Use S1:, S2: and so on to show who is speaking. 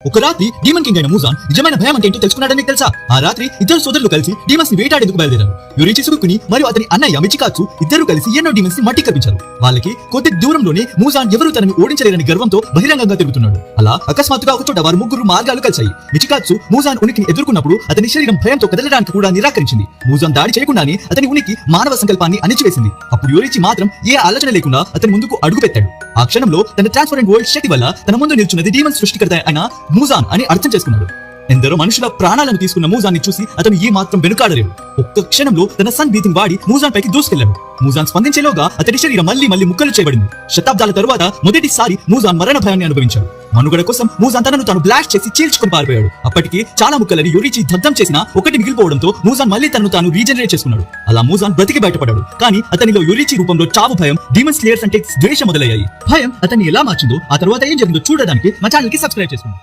S1: ఒక రాత్రి demon king అయిన మూజాన్ నిజమైన భయం అంటే ఏంటో తెలుసుకున్నాడని మీకు తెలుసా? ఆ రాత్రి ఇద్దరు సోదరులు కలిసి డీమన్స్ ని వేటాడేందుకు బయలుదేరారు. యురిచి సుకుని మరియు అతని అన్నయ్య మిచికాత్సు ఇద్దరు కలిసి ఎన్నో డీమన్స్ ని మట్టి కప్పించారు. వాళ్ళకి కొద్ది దూరంలోనే మూజాన్ ఎవరు తనని ఓడించలేరని గర్వంతో బహిరంగంగా తిరుగుతున్నాడు. అలా అకస్మాత్తుగా ఒక చోట వారు ముగ్గురు మార్గాలు కలిశాయి. మిచికాత్సు మూజాన్ ఉనికిని ఎదుర్కొన్నప్పుడు అతని శరీరం భయంతో కదలడానికి కూడా నిరాకరించింది. మూజాన్ దాడి చేయకుండానే అతని ఉనికి మానవ సంకల్పాన్ని అణిచివేసింది. అప్పుడు యురిచి మాత్రం ఏ ఆలోచన లేకుండా అతని ముందుకు అడుగు పెట్టాడు. ఆ క్షణంలో తన ట్రాన్స్పరెంట్ వరల్డ్ శక్తి వల్ల తన ముందు నిల్చున్నది డీమన్ సృష్టికర్త అయిన మూజాన్ అని అర్థం చేసుకున్నాడు. ఎందరో మనుషుల ప్రాణాలను తీసుకున్న మూజాన్ని చూసి అతను ఏ మాత్రం వెనుకాడలేడు. ఒక్క క్షణంలో తన సన్ బ్రీతింగ్ వాడి మూజాన్ పైకి దూసుకెళ్లాడు. మూజాన్ స్పందించేలోగా అతడి శరీరం మళ్ళీ ముక్కలు చేయబడింది. శతాబ్దాల తరువాత మొదటిసారి మూజాన్ మరణ భయాన్ని అనుభవించాడు. మనుగడ కోసం మూజాన్ తనను తాను బ్లాస్ట్ చేసి చీల్చుకొని పారిపోయాడు. అప్పటికి చాలా ముక్కలని యురిచి దగ్ధం చేసిన ఒకటి మిగిలిపోవడంతో మూజాన్ మళ్ళీ తనను తాను రీజనరేట్ చేసుకున్నాడు. అలా మూజాన్ బ్రతికి బయటపడ్డాడు. కానీ అతనిలో యురిచి రూపంలో చావు భయం, డీమన్ స్లేయర్స్ అంటే ద్వేషం మొదలయ్యాయి. భయం అతన్ని ఎలా మార్చిందో, ఆ తర్వాత ఏం జరిగిందో చూడడానికి మా ఛానల్ కి సబ్స్క్రైబ్ చేసుకోండి.